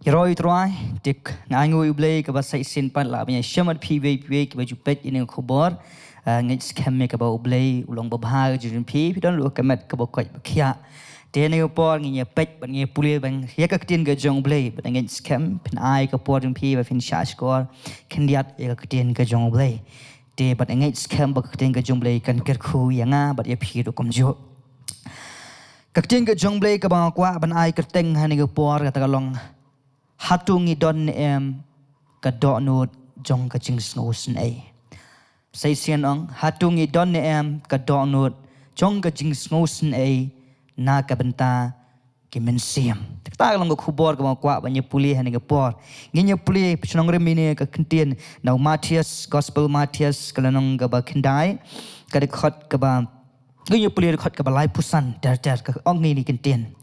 Roi troai tik ngangui blei ke bahasa isin pan la punya syamat piwe ke baju pet ini khobor ngit scam ke ba blei ulong babha jun pi don lu kemet ke bokoi khia te ne por ngi pet ban ngi puli ban ya ka tin ke jong blei ban ngit scam pin ai ke por jun pi ba fin sha skor khendiat ya ka tin ke jong blei te ban ngit scam ba tin ke jong blei kan ker khu yanga ba ya pi do kom jo ka tin ke jong blei ke ba kwa ban ai ke teng ha ne ke por ka ta long hatungi don em ka do nut jong ka jing snosen ai sai sian ong hatungi don em ka do nut jong ka jing snosen ai na ka benta ki men siam ta long ko bor ka kwa ba nye puli ha ne ka por ngi nye puli pchnong re mine ka kentien now Matthias gospel Matthias ka lanong ka ba kendai ka de khot ka ba ngi nye puli khot ka ba lai pusan ter ka ong ni kentien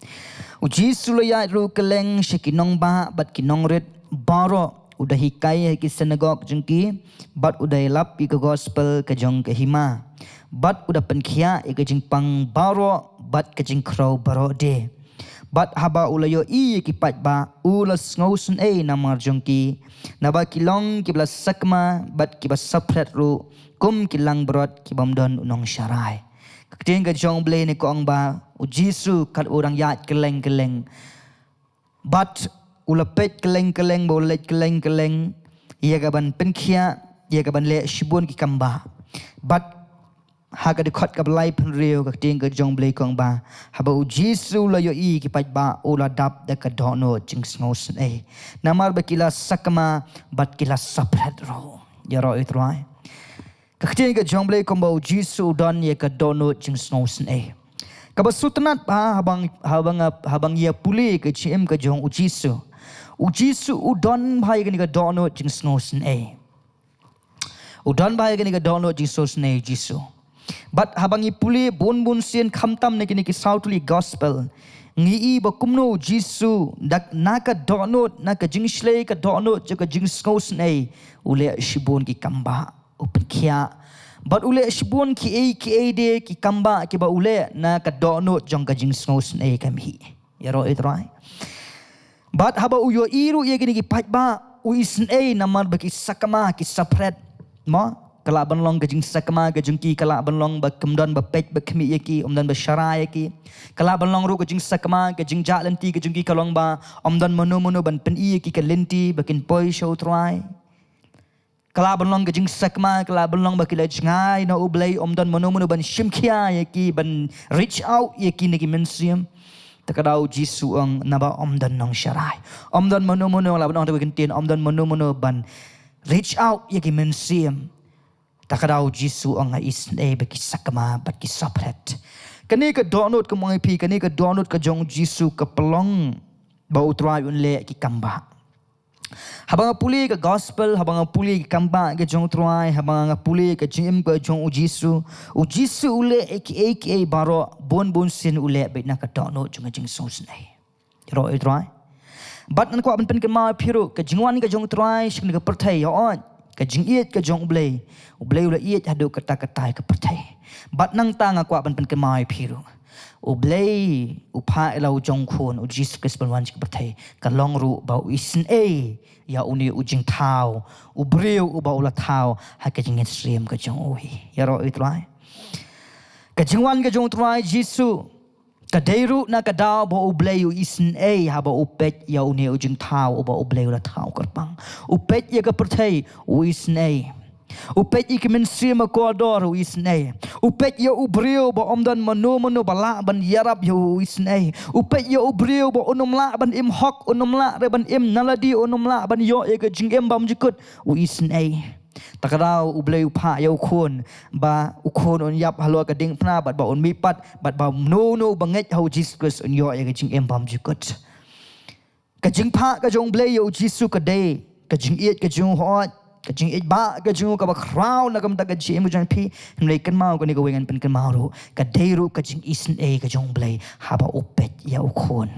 uji sulaya ru keleng shikinong ba bat kinong red baro udah hikai ki synagogue jengki bat udah lap ki gospel ke jong ke hima bat udah penkhia ke jing pang baro bat ke jing crow baro de bat haba ulayo i ki pat ba ulas ngausun namar jongki naba kilong ki bla sakma bat ki ba sapret ru kum kilang brot ki bamdon unong syarai keting ke jong blei ni ko ong ba ujisu kat orang yat keleng bat ulapet keleng bolet keleng ia gaban penkhia ia gaban le shibun ki kamba bat haga de khot kab lai pen reu keting ke jong blei ko ong ba haba ujisu la yo i ki pat ba ula dap de ka dono jing ngos namar bakila sakma bat kila sapret ro ya ro itrai keting ke jong blei ko ba ujisu don ye ka dono jing ngos kabasutanat ba habang ia puli ke cim ke jong ujisu udon bhai ke ni ka dono jing snosen udon bhai ke ni ka dono jing snosen jisu but habang i puli bun sien khamtam ne ki sautuli gospel ngi i ba kumno jisu dak naka dono naka jing shlei ka dono je ka jing snosen ule shibun ki kamba open kia but ule shibun ki de ki kamba ki ba ule na ka dono jong ka jing snosen kamhi yaro itrai but haba uyo iru ye gini ki pat ba uisen namar ba ki sakama ki sapret ma kala banlong ka jing sakama ka jing ki kala banlong ba kemdan ba pet ba khmi ye ki omdan ba sharai ki kala banlong ru ka jing sakama ka jing jalanti ka jing ki kalong ba omdan manu ban pen i ki ka lenti ba kin poi show try kala banlong ke jing sakma kala banlong bakila jingai na ublei omdan manu ban shimkhia yaki ban reach out yaki niki mensiam takadau jisu ang naba omdan nong sharai omdan manu la banong tawi kentien omdan manu ban reach out yaki mensiam takadau jisu ang isne baki sakma baki sapret kani ka donut ka mongi pi kani ka donut ka jong jisu ka pelong ba utrai unle ki kamba habang puli ke gospel habang puli ke kamba ke jong truai habang puli ke jim ke jong ujisu ule ek baro bon sin ule bet na ka dono jong jing sos nai ro truai bat nan ko ban pen ke ma phiru ke jingwan ke jong truai shin ke perthai yo on ke jing iet ke jong ule ule iet hadu kata ke perthai bat nang ta nga ko ban pen ke ma phiru ublei upa elau jong khun ujis krispan wan chik perthai ka long ru ba isin ya uni ujing thau ubreu uba ula thau ha ka jing stream ka jong ohi ya ro itrai ka jingwan ka jong trai jisu ka deiru na ka daw ba ublei isin ha ba upet ya uni ujing thau uba ublei ula thau karpang upet ya ka perthai isin upet ikimen sima koador wisnei upet ya ubreu ba omdan manu bala ban yarab ya wisnei upet ya ubreu ba unumla ban im hok unumla re ban im naladi unumla ban yo e ka jingem bam jikut wisnei takarau ubleu pa ya ukun ba ukun on yap halo ka ding pna bat ba on mipat bat ba no banget how Jesus on yo e ka jingem bam jikut ka jing pa ka jong blei yo jisu ka dei ka jing iet ka jong hot ka jing it ba ka jing ka ba crown na kam ta ka jing mu jan pi nei kan mau ko ni ko wengan pen kan mau ro ka dei ru ka jing isen ka jong blei haba upet ya ukon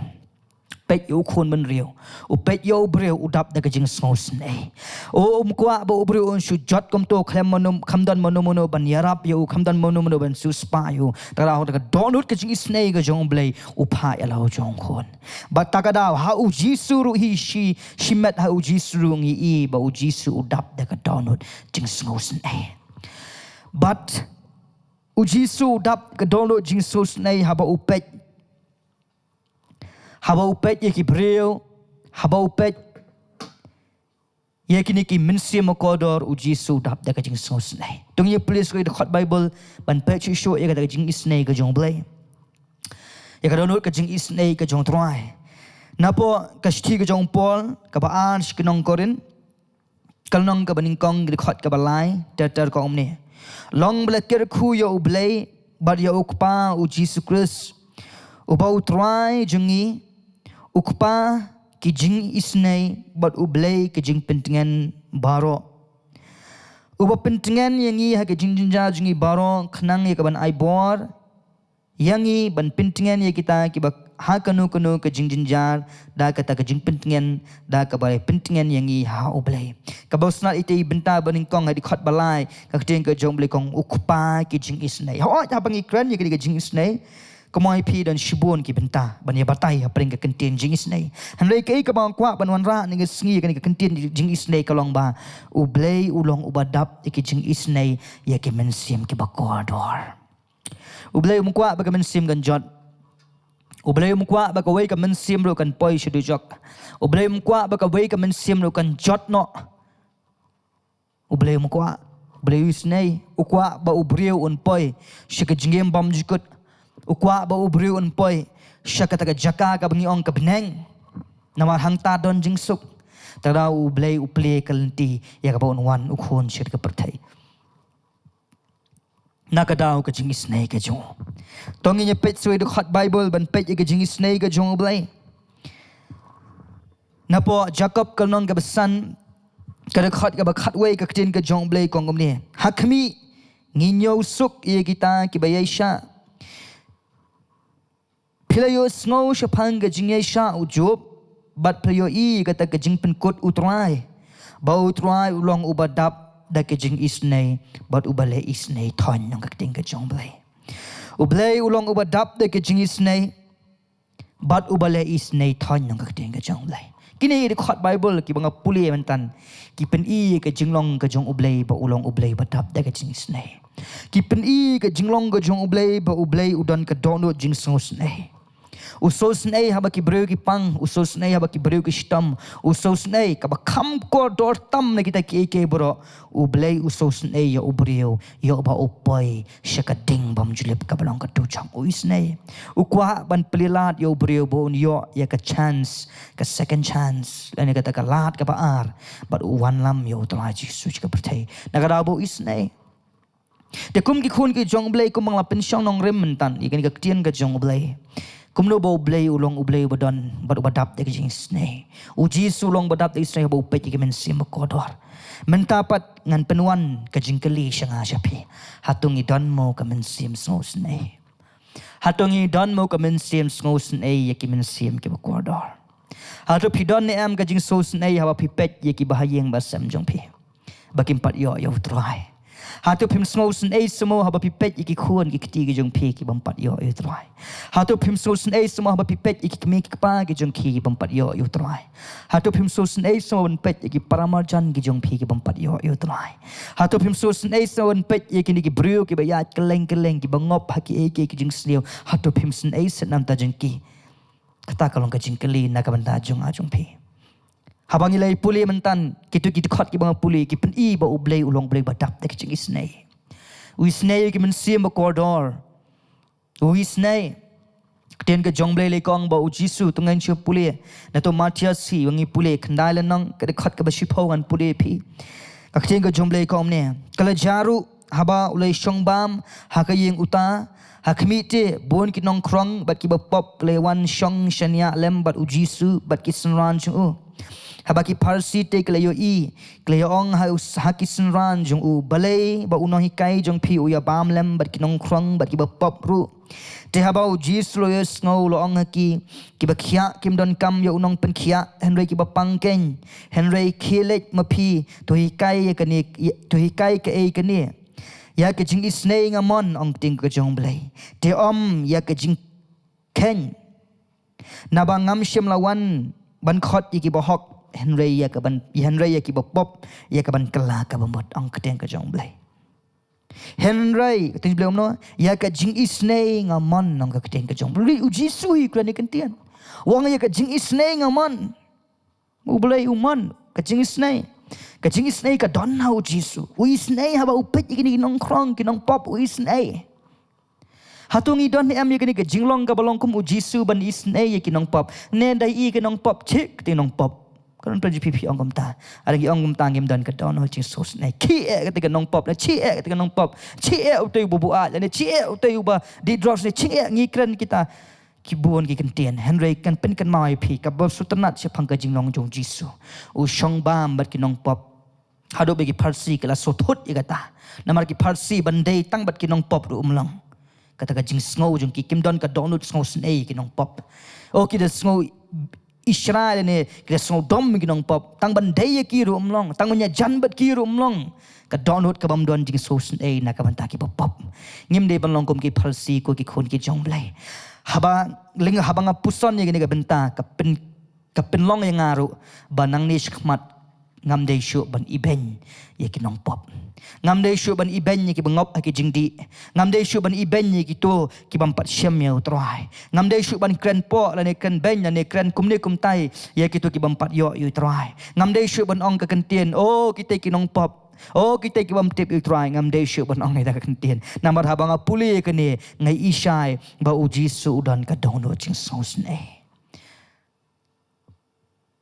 pet yo khon man rio u pet yo breu udap da ka jing sngaus nei o kwa ba breu on shu jot kom to khlem manum khamdan mono ban yarap yo khamdan mono ban su spa yo tara ho ka donut ka jing snei ka jong blai u pha ya lao jong khon ba takada ha u jisu ru hi she met ha u jisu ru ngi i ba u jisu udap da ka donut jing sngaus nei but u jisu udap ka donut jing sngaus nei ha ba u pet haba upet ye ki breu haba upet ye kini ki minsi makodor u jisu dap da ka jing sos nei tung ye please ko the khot bible ban pe chu show ye ka da jing isnei ka jong blai ye ka donut ka jing isnei ka jong trai napo ka sti ka jong pol ka ba an skinong korin kalnong ka baning kong the khot ka balai ter ko omne long bla ker khu yo blai bar yo ukpa u jisu christ u ba u trai jungi ukpa ki jing isnei but ublei ki jing pentingan baro uba pentingan yangi ha ki jing jinja jungi baro khnang ye kaban ai bor yangi ban pentingan ye kita ki ba ha kanu ki jing jinjar da kata ki jing pentingan da ka ba pentingan yangi ha ublei ka ba snat ite benta baning kong ha di khot balai ka kteng ka jong blei kong ukpa ki jing isnei ha ta bangi kran ye ki jing isnei Kamai pi dan shibun ki benta bania batai apring ka kentien jing isnei hanrei kai ka bang kwa ban wan ra ni ka sngi ka kentien jing isnei ka long ba u blei ulong ubadap ki jing isnei ya ki mensim ki bakodor u blei kwa ba ka mensim gan jot u blei kwa ba ka wei ka mensim ro kan poi shidu jok u blei kwa ba ka wei ka mensim ro kan jot no u blei kwa blei isnei u kwa ba u breu un poi shika jingem bam jikut ukwa ba ubriu un poi shakata ka jaka ka bangi ong ka beneng nama hangta don jingsuk tada u blei u ple kalenti ya ka bon wan u khon shit ka perthai nakadau ka jingis nei ka jo tongi nye pet sui du khat bible ban pet ka jingis nei ka jo blei napo jacob ka non ka besan ka khat ka ba khat wei ka tin ka jo blei kong ni hakmi nginyo suk ye kita ki bayaisha Playo snow shapang ka jingye sha ujob but playo I kata ka jing penkut utrai ba utrai ulong ubadap da ka jing isnei but ubale isnei thon nong ka ting ka jong blai ublei ulong ubadap da ka jing isnei but ubale isnei thon nong ka ting ka jong blai kini di khot bible ki banga puli mentan ki pen I ka jinglong ka jong ublei ba ulong ublei badap da ka jing isnei ki pen I ka jinglong ka jong ublei ba ublei udan ka dono jing sos nei usos nei haba ki breu ki pang usos nei haba ki breu ki stam usos nei ka ba kham ko dor tam na kita ki bro ublei usos nei ya ubreu ya ba upoi shaka ding bam julip ka balong ka tu chang uis nei ukwa ban pelilat ya ubreu bon yo ya ka chance ka second chance lani kata ka lat ka ba ar but one lam yo tra Jesus ka pertai na ka rabo is nei te kum ki khun ki jong blei kum mang la pension nong rem mentan ikan ka tien ka jong blei kumno bo blei ulong ublei badon bad badap de jing snei uji sulong badap de snei bo pet ki men sim kodor mentapat ngan penuan ka jingkeli shanga shapi hatungi don mo ka men sim so snei hatungi don mo ka men sim so snei ki men sim ki kodor hatu pidon ne am ka jing so snei hawa pi pet ki bahayeng basam jong pi bakim pat yo try hatu pim smosen ei samo haba pipet iki khon ki kti ki jong phi ki bampat yo try hatu pim smosen ei samo haba pipet iki kmi ki pa ki jong ki bampat yo try hatu pim smosen ei samo pet iki paramarjan ki jong phi ki bampat yo try hatu pim smosen ei samo pet iki ni ki brio ki bayat keleng ki bangop haki ki jong sneu hatu pim sen ei senam ta jong ki kata kalong ka jing keli na ka banta jong a jong phi habang ilay puli mentan kitu khot ki bang puli ki pen I ba ublei ulong blei badap de ching isnei uisnei ki men sim ba koridor uisnei ten ka jong blei le kong ba u jisu tungan chu puli na to Matias si wangi puli khandai lanang ka khot ka ba shipho an puli phi ka ten ka jong blei kom ne kala jaru haba ulai shongbam hakayeng uta hakmite bon ki nong krong bat ki ba pop le wan shong shania lem bat u jisu bat ki sanran chu habaki parsi te kleyo i kleyo ong ha hakisin ran jong u balei ba unong hikai jong pi u ya bam lem bat kinong krong bat ki ba pop ru te habau jis lo yes ngau lo ong ki ba khia kim don kam yo unong pen khia henry ki ba pangken henry khilek ma pi to hikai ka ni to hikai ka e ka ni ya ka jing isnei ngamon ong ting ka jong blai te ya ka jing ken nabangam shem lawan ban khot ki ba hok henry ya ka ban henry ya ki ba pop ya ka ban kala ka ba mot ong ka teng ka jong blai henry tin blom no ya ka jing isnei ngamon ong ka teng ka jong blai u jisu hi krani kentian wang ya ka jing isnei ngamon u blai umon ka jing isnei ka don hau jisu u isnei haba u pet ki nong krong ki nong pop u isnei hatungi don em ye ka jinglong ka balong kum u jisu ban isnei ki nong pop ne dai i ki nong pop chik ti nong pop kan praji pipi ong ta ada ki ong ta ngem dan ka don ho chi sos nei ki e ka nong pop na chi e ka nong pop chi e u te bu a ne chi e u te ba di drops ne chi e ngi kren kita ki buon ki kentien henry kan pen kan mai pi ka bob sutanat se phang ka jinglong jong jisu u shong bam bat ki nong pop hado be ki parsi kala so thot i ta namar ki parsi bandei tang bat ki nong pop ru umlang kata ka jing sngo jong ki kim don ka donut sngo snei ki nong pop o ki da sngo Israel ne ki da sngo dom ki nong pop tang bandei ki ru umlang tang nya jan bat ki ru umlang ka donut ka bam don jing so snei na ka ban ta ki pop ngim de ban long kom ki parsi ko ki khon ki jong blai haba ling habanga puson ye ni ka benta ka pen long yang ngaru banang ni shkmat ngam de shu ban iben ye ki nong pop ngam de shu ban iben ye ki bangop ki jingdi ngam de shu ban iben ye ki to ki bam pat shem ye utrai ngam de shu ban kren po la ne kren ben la ne kren kum ne kum tai ye ki to ki bam pat yo yu trai ngam de shu ban ong ka kentien o ki te ki nong pop o kita ki bam tip utrai ngam de shu ban ong ne da kentien namar habanga puli ke ni ngai isai ba u jisu udan ka dono ching sos ne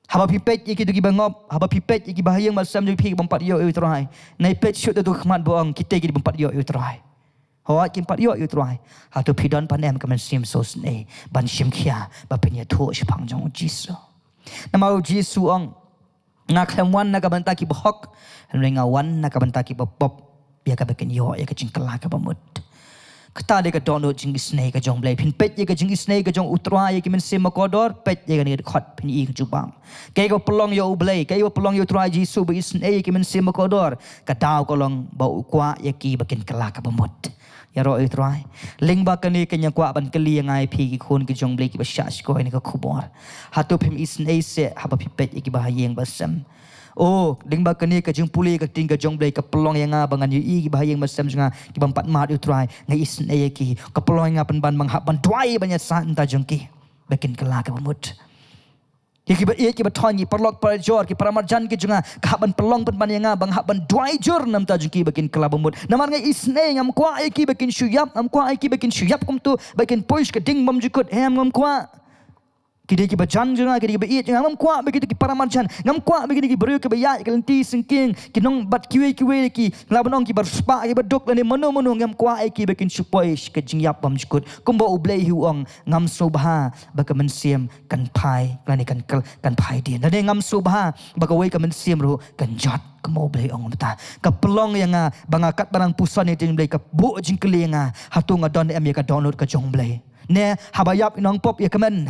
haba pipet iki tu ki bangop haba pipet iki bahayang masam ju pi bampat yo utrai nai pet shoot tu khmat boang kita ki bampat yo utrai hawat ki bampat yo utrai ha tu pidon panem ka man sim sos ne ban sim khia ba penya tho shpang jong jisu namau jisu ong ngakhem wan na ka banta ki bahok renga wan na ka banta ki pop ya ka beken yo ya ka jingkala ka bamut kata de ka dono jing snei ka jong blai pin pet ye ka jing snei ka jong utra ye ki men sim kodor pet ye ka ni khot pin i ka jubam ke ko pelong yo blai ke ko pelong yo tra jisu ba snei ki men sim kodor ka taw ko long ba kwa ye ki bakin kala ka bamut ya ro utra ling ba ka ni ka nya kwa ban kali ngai phi ki khon ki jong blai ki ba shash ko ni ka khubor hatu pim isnei se haba pi pet ye ki ba yeng ba sam oh dingba kani ka jing puli ka ting ka jong blai ka pelong yang bangan yu i bahayang masam nga ki bampat mat yu try ngai isn e ki ka pelong nga ban bang hab ban dwai banya san ta jong ki bekin kala ka mut ki ba thon ni perlok par jor ki paramarjan ki junga ka ban pelong ban yang bang hab ban dwai jor nam ta jong ki bekin kala mut namar ngai isn e ngam kwa e ki bekin shuyap am kwa e ki bekin shuyap kum tu bekin push ka ding bam jukut hem ngam kwa kidi ki bajan junga kidi ki ba it ngam kwa begitu ki paramarjan ngam kwa begitu ki beru ke ba ya kelenti singking ki nong bat kiwe ki labanong ki bar spa ki badok lani mano ngam kwa ki bekin supoi ke jingyap bam jukut kumba ublei huang ngam subha baka mensiam kan pai lani kan pai dia lani ngam subha baka wei ka mensiam ru kan jot kemo blei ong mata ka pelong yang bangakat barang pusan ni jing blei ka bu jing kelinga hatung adon em ya ka download ka jong blei ne habayap inong pop ya kemen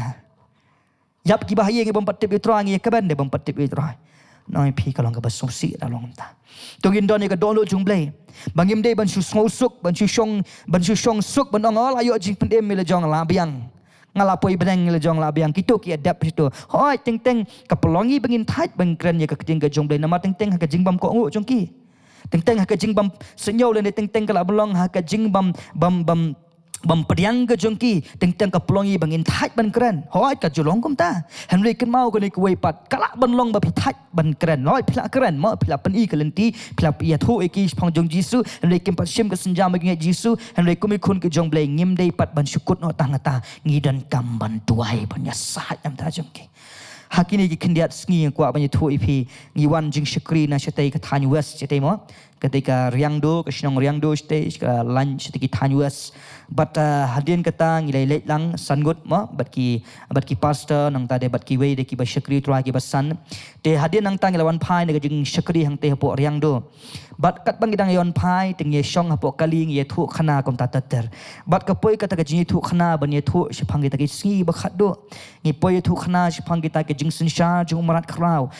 yap ki bahaya ngi bampat tip utra ngi kaban de bampat tip utra noi pi kalong ka basosi dalong ta tongin don ka dolo jung blai bangim de ban su suk ban su shong suk ban ong ayo jing pendem mile jong la biang ngalapoi benang mile jong la biang kitu ki adapt situ hoi teng ka pelongi bangin tait bang kren ya ka ting ka jong blai nama teng ka jing bam ko ngu jong ki teng ka jing bam senyau le teng ka la belong ha ka jing bam pediang ke jongki teng ka pelongi bangin thait ban kren hoi ka julong kum ta henry ken mau ko ni ku wei pat kala ban long ba pi thait ban kren loi phila kren ma phila pan i kalenti phila pi thu e ki phang jong jisu henry kem pat sim ka senja ma ngi jisu henry kumi khun ke jong blai ngim dei pat ban syukut no tang ta ngi dan kam ban tuai ban ya sahat am ta jongki hakini ki kendiat sngi kwa ban thu e pi ngi wan jing shukri na shatai ka thani west shatai mo ketika riangdo ke sinong riangdo stage ke lunch tiki tanyuas but hadian kata ngilai let lang sangut ma batki pastor nang tade batki wei de ki ba syakri trai ki basan te hadian nang tang lawan pai ne jing syakri hang te hapo riangdo but kat bang gidang yon pai ting ye syong hapo kali ye thu khana kom ta tater but ka poi kata ka jing thu khana ban ye thu shipang kita ki singi ba khat do ngi poi thu khana shipang kita ke jing sin sha jung umarat khrau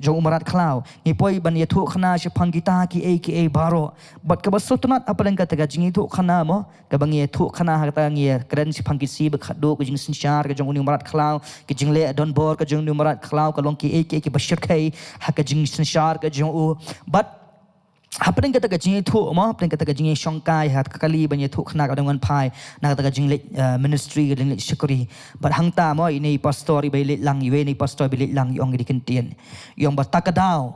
jung umarat khlau ngi poi ban ye thu khana shipang kita ki a baro but ka basutnat apa lang kata ka jing thu khana mo ka bang ye thu khana kata ngi kren shipang ki si ba khat do ke jing sin sha ke jung umarat khlau ke jing le don bor ke jung umarat khlau ka long ki a ki bashir khai ha ka jing sin sha ke jung u but apa yang kata kajing itu, apa yang kata kajing syongkai, hat kali banyak tu kena dengan pai, nak kata kajing ministry dengan syukuri. Berhang ta mo ini pastor ibai lang, ini pastor ibai lang yang di kentian, yang bertakadau,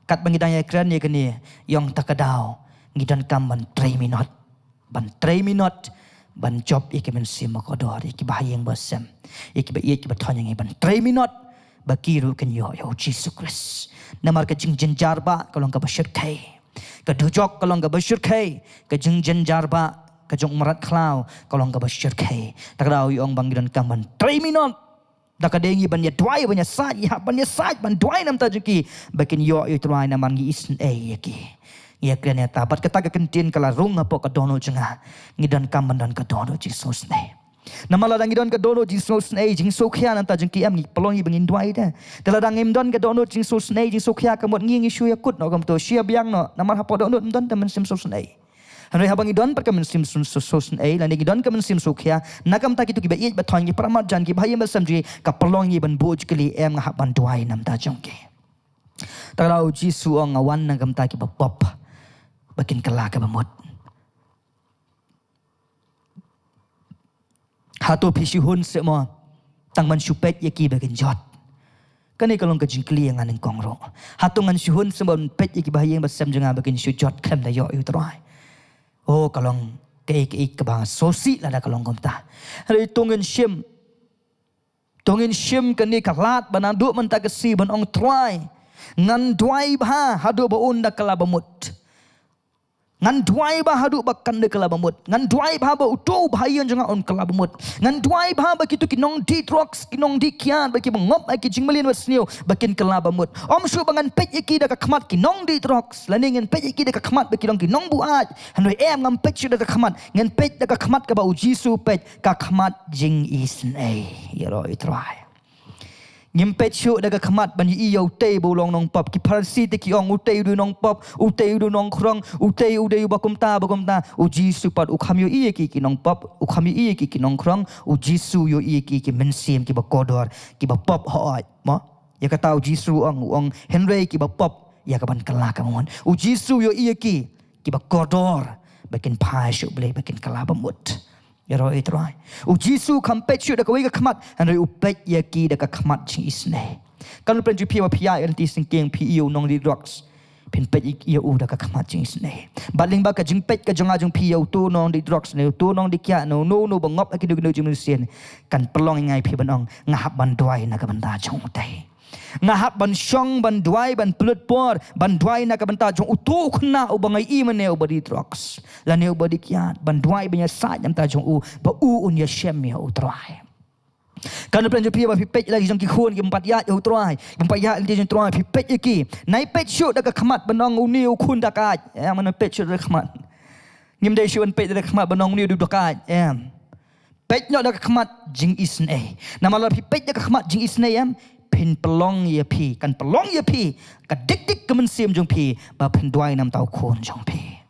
kat bangidang ekran ni kini, yang takadau, ngidan kam ban 3 minit, ban job iki mensim makodor, iki bahayang bersem, iki bertanya ban 3 minit, bakiru kan yo Jesus Christ. Namar kajing jenjar ba kalau ka basyirkai. Kedujok kalau enggak bersyirkai, kejeng jenjarba, kejong merat klau kalau enggak bersyirkai. Tak tahu yang banggilan kaman 3 minit. Tak ada yang banyak dua banyak sat, ya banyak sat, ban dua nam tajuki. Bakin yo itu lain naman gi isen yaki. Ya kena tabat kata kentien kala rung apa ka dono jenga. Ngidan kaman dan ka dono Jesus ne. Namala dang idon ka dono Jesus ne jing sokhya nan ta jing ki am ni pelongi bengin duai da. Tela dang imdon ka dono Jesus ne jing sokhya ka mot ngi shu yakut no kam to sia biang no namar hapo dono mdon ta men sim sos ne. Hanoi habang idon per ka men sim sos ne lan idon ka men sim sokhya nakam ta ki tu ki ba i ba thong ki pramat jan ki bhai ba samji ka pelongi ban boj kli em nga ban duai nam ta jong ki. Ta lau Jesus ang awan nang kam ta ki ba pop bakin kala ka ba mot. Hato pisihun semua tang man supet yaki bagen jot. Kani kalong ka jingkli yang aneng kongro. Hato ngan sihun semua pet yaki bahayang basam jenga bagen sujot klem da yo utrai. Oh kalong ke bang sosi lada kalong komta. Hari tongin shim kani kalat banaduk man takasi ban ong try. Ngan duai bah hadu ba unda kalabamut. Ngan duai bah hadu bakkan de kelabamut. Ngan duai bah ba utu bahayan jangan on kelabamut. Ngan duai bah ba kitu kinong di trucks kinong di kian bagi mengop bagi jingmelin wasniu bakin kelabamut. Om su bangan pet iki da kakmat kinong di trucks laningan pet iki da kakmat bagi dong kinong buat. Hanoi em ngam pet su da kakmat ngan pet da kakmat ka ba uji su pet kakmat jing isn yero itrai. Ngimpet syuk daga kemat banyi iya utei bolong nong pop ki parsi te ki ong utei du nong pop utei du nong krong utei udei bakum ta uji supat ukhamyo iya ki nong pop ukhamyo iya ki nong krong uji su yo iya ki mensim ki ba kodor ki ba pop hoat mo ya kata uji su ong Henry ki ba pop ya kaban kelak mon uji su yo iya ki ba kodor bakin pai syuk boleh bakin kelabamut. Ya roh itrai. Ujisu kampet syuk dak wei kamat hanoi upet yaki dak kamat jing isne. Kan pen ju pia pia enti singking PEU nong di drugs. Pen pet ia u dak kamat jing isne. Baling ba ka jing pet ka jong ajong PEU tu nong di drugs ne tu nong di kia no bangop aki du jing musien. Kan pelong ngai pi banong ngahap ban duai na ka banda jong tai. Ngahap ban syong ban duai ban pelut por ban duai na ka banta jong utu khna u bangai I mane u badi drugs lane u badi kiat ban duai banya sa jam ta jong u ba u un ya shem ya u trai kan plan jopi ba pipet lagi jong ki khun ki 4 ya u trai 4 ya li jong trai pipet ki nai pet syuk da ka khmat banong u niu khun da ka ya man pet syuk da khmat ngim dai syuk pet da khmat banong niu du da ka em pet no da ka khmat jing isne namala pipet da ka khmat jing isne em pin pelong ye pi kan pelong ye pi ka dik kemensim jong pi ba pen duai nam tau khon jong pi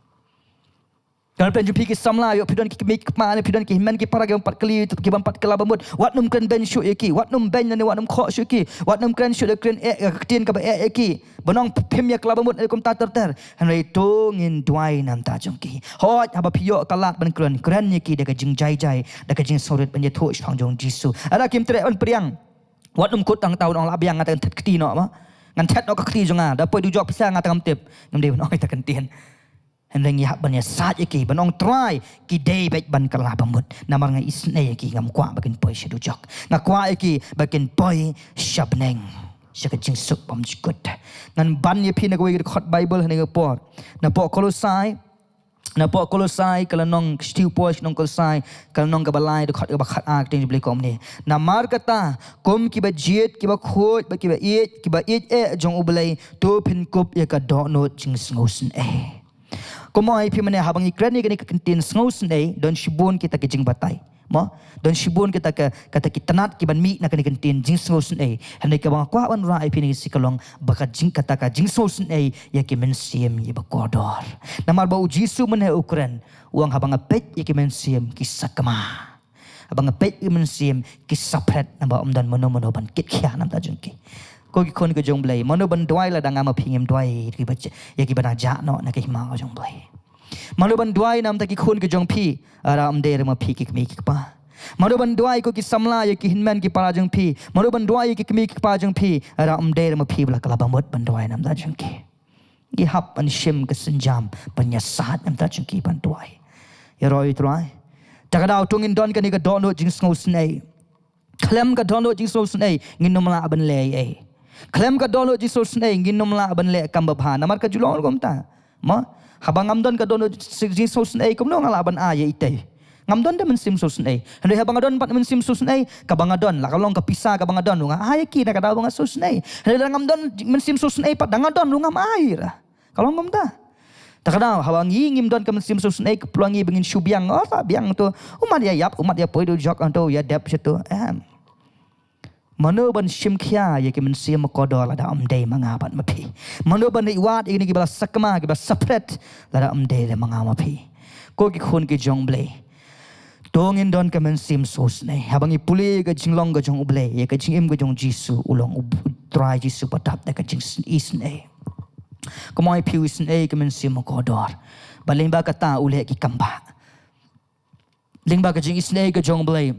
kan pen jong pi ki samla yo pidon ki mik ma ne pidon ki men ki para 4 kali tu ki 4 kala bamut wat num kan ben shu ye ki wat num ben ne wat num kho shu ki wat num kan shu de kren tien ka ba ye ki bonong pim ya kala bamut kom ta ter hanai to ngin duai nam ta jong ki hot ha ba pio kalat ban kren ye ki de ka jing jai de ka jing sorit ben ye tho phang jong jisu ada kim tre on priang wat num kut tang taun ong labiang ngatan tet kti no ma ngan tet no ka kti jonga da poi du jok pisa ngatan tip ngam de no ta kan tien hen ya ban ya sat ki ban ong try ki dei bet ban kala bamut namar ngai isne ki ngam kwa bakin poi shedu jok nga kwa ki bakin poi shabneng sẽ cái chính sức bấm chỉ cất ngăn ban như phi nó cái khot Bible này cái port na port Colossae kalau nong stiu pois nong Colossae kalau nong kabalai dekat ke bakat ak ting beli kom ni na mar kata kom ki ba jet ki ba khoj ba ki ba it jong ublai to pin kop ya ka do no jing sngosen komoi pi mane habang ikran ni kan kentin sngosen don shibun kita ke jing batai mo don shibun kita ke kata kita nat ki ban mi na kan kentin jing sngosen hanai ka bang kwa ban ra ip ni sikalong bakat jing kata ka jing sngosen ya ki men siem ye ba kodor namar ba jisu men ukran uang habang apet ya ki men siem ki sakama habang apet ki men siem ki sapret namba omdan mono ban kit khia nam ta jungki ko ki kon ke jong blai mono ban dwai la danga ma phingem dwai ki ba ya ki bana ja no na ki ma ko jong blai malu ban duai nam ta ki khun ki jong phi ara am der ma phi ki mi ki pa malu ban duai ko ki samla ye ki hinman ki para jong phi malu ban duai ki mi ki pa jong phi ara am der ma phi bla kala ba mot ban duai nam da jong ki gi hap an shim ke senjam ban ya sat nam ta jong ki ban duai ya roi trai ta ka dau tungin don ka ni ka don no jing sngo snai klem ka don no jing sngo snai ngin nom la ban le klem ka don no jing sngo snai ngin nom la ban le kam ba bha namar ka julong gom ta ma habang ngamdon ka dono jing sosun kum no ngalaban ye ite ngamdon de mensim sosun hande habang adon pat mensim sosun ka bangadon la kalong ka pisa ka bangadon nga ay ki na ka daw nga sosun hande ngamdon mensim sosun pat dangadon lu ngam air kalong ngomta takadaw habang ngim don ka mensim sosun ka peluangi bengin syubiang ta biang tu umat ya poi do jok anto ya dep situ mano ban shim khia ye ki men sim ko do la da am dei manga bat ma phi mano ban i wat ini ki bala sakma ki bala sapret la da am dei le manga ma phi ko ki khun ki jong ble dong in don ka men sim sos nei habang i puli ka jinglong ka jong uble ye ka jing im ka jong jisu ulong try jisu patap da ka jing is nei ko mai phi is nei ka men sim ko dor baling ba ka ta ule ki kamba ling ba ka jing is nei ka jong ble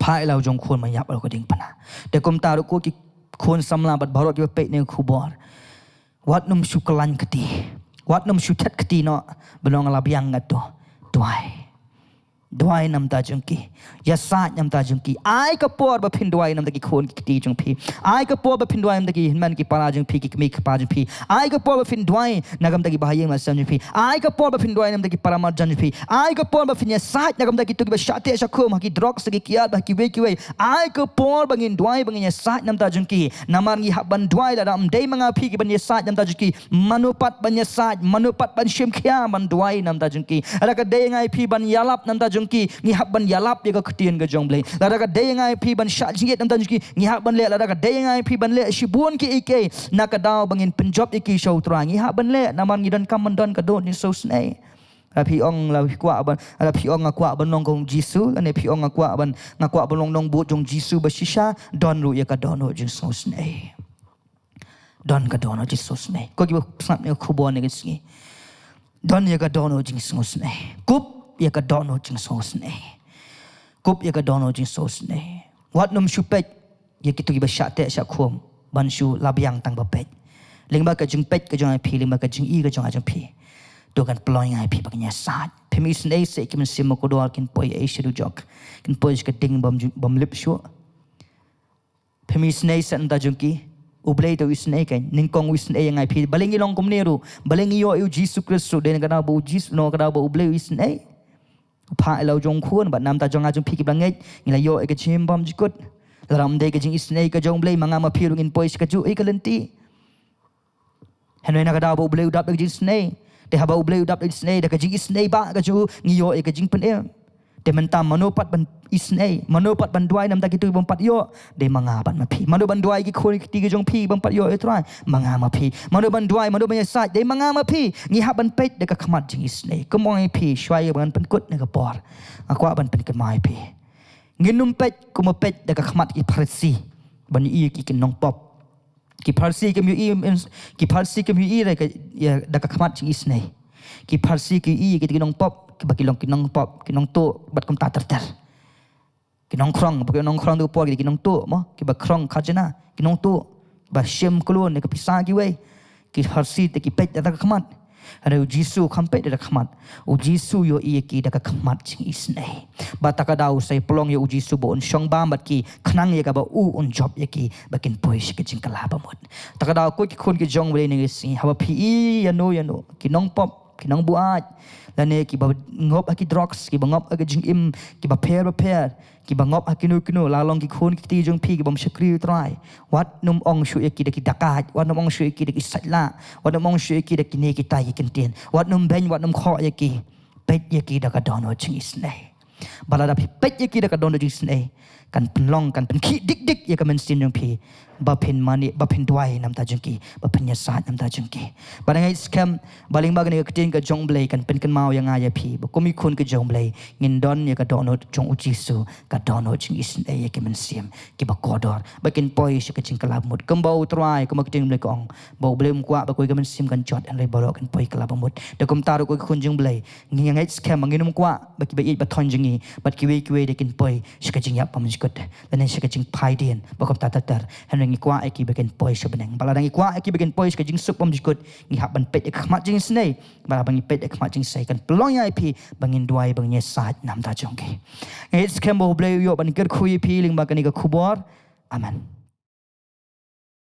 phai lau jong khon ma yap al ko ding pana de kom ta ru ko ki khon samla bat bharot ki pe ne khubor wat num shukalan kati wat num shutat kati no benong la biang ngato duai nam ta jungki ya sa nam ta jungki ai ka por ba phin duai nam ta ki khon ki ti jung phi ai ka por ba phin duai nam ta ki hinman ki para jung phi ki mi ki pa jung phi ai ka por ba phin duai nagam ta ki bahayeng ma sam jung phi ai ka por ba phin duai nam ta ki para ma jung phi ai ka por ba phin ya sa nagam ta ki tu ki ba shate sha khom ki drugs ki kiat ba ki we ai ka por ba ngin duai ba ngin ya sa nam ta jungki namar ngi hab ban duai la dam dei manga phi ki ban ya sa nam ta jungki manupat ban ya sa manupat ban shim khia ban duai nam ta jungki ala ka dei ngai phi ban yalap nam ta ki ngi habban yalap ye ka khtian ga jongle la ka de ngai phi ban sha jinget nam tan ki ngi habban le la ka de ngai phi ban le shibun ki ike na ka daw bangin penjob iki show tra ngi habban le naman ngi don kam don ka don ni so snai la phi ong la kwa ban la phi ong kwa ban nong kong jisu la ne phi ong kwa ban ngakwa ban long bu jong jisu ba shisha don ru ye ka don no jing so snai don ka don no jing so snai ko ki snap ne khubon ne ki don ye ka don no jing so snai kup ye ka dono jing sos ne kup ye ka dono jing sos ne wat num shupet ye kitu ba shate sha khom ban shu labyang tang ba pet lingba ka jing pet ka jong phi lingba ka jing i ka jong phi do kan ploy ngai phi ba nya sat phemi sne se kim sim ko do kin poi e shiru jok kin poi ka ding bam lip shu phemi sne se nda jong ki ublei to isne kai ningkong isne ngai phi balengi long kom neru balengi yo Jesus Christ den ka na bo Jesus no ka na bo ublei isne phai lau jong khun ba nam ta jong a jong phi ki bangai ngila yo e ka chim bam jikut ram de ka jing isnei ka jong blei manga ma phi lungin pois ka ju e ka lenti hanoi na ka da bo blei udap ka jing isnei de ha ba blei udap isnei da ka jing isnei ba ka ju ngi yo e ka jing pen e de man tam manopat ban isnei manopat ban duai nam ta ki tu bam pat yo de manga ban ma phi mano ban duai ki khon ki ti ka jong phi bam pat yo e trai manga ma phi mano ban duai mano ban sa de manga ma phi ngi ha ban pet de ka khamat jing isnei ko mong phi shwai ban pen kut ne ka por akwa ban pen ka mai phi nginum pet ko ma pet de ka khamat ki pharsi ban i ki kin nong pop ki pharsi ke mi ki pharsi ke mi i re ka da ka khamat jing isnei ki pharsi ki i ki nong pop ki bakilong ki nong pop ki nong to bat kum ta ter ki nong krong ba ki nong krong do po ki nong to mo ki ba krong khajna ki nong to ba shem klon ne ka pisa ki we ki harsi te ki pet da ka khamat Ada Jisu kampai dah khmat. Jisu yo ki dah khmat jing isnai. Bataka dau sai pelong yo Jisu bo on shong bam bat ki khnang ye ka ba on job ye ki bakin poi shi ke jing kala ba mot. Taka dau ko ki khon ki jong ble ni si haba pi ya no ki nong pop ki nong buat. Lane ki ba ngop ki drugs ki ba ngop ki jing im ki ba pair ki ba ngop ki no la long ki khon ki ti jong pi ki bom shakri try wat num ong shu ki de ki dakat wat num ong shu ki de ki satla wat num ong shu ki de ki ne ki tai ki tin wat num ben wat num kho ye ki pet ye ki da ka don ho ching is nei balada pi pet ye ki da ka don ho ching is nei kan penlong kan pen ki dik ye ka men sin jong pi ba pen mani ba pen duai nam ta jong ki ba pen ya sat nam ta jong ki ba ngai scam baling ba ni ka tin ka jong blai kan pen kan mau yang ai pi ba ko mi khun ka jong blai ngin don ye ka don ho jong u jisu ka don ho ching is nei ye ki men sim ki ba kodor ba kin poi shi ka ching kalab mut kam bau trai ko ma tin blai ko ong ba blem kwa ba ko ka men sim kan jot an lai baro kan poi kalab mut de kom taru ko khun jong blai ngi ngai scam nginum kwa ba ki ba i ba thon jingi ba ki we de kin poi shi ka jing ya pam jikot dan shi ka jing pai dien ba kom ta han ngi kwa ki ba kin poi shi beneng bala ngi kwa ki ba kin poi shi ka jing sup pam jikot ngi hab ban pet khmat jing snei bala bangi pet khmat jing sai kan pelong ya pi bangin duai bang ye sat nam ta jong ki ngai scam bo blai yo ban ker khui pi ling ba kan ka khubor amen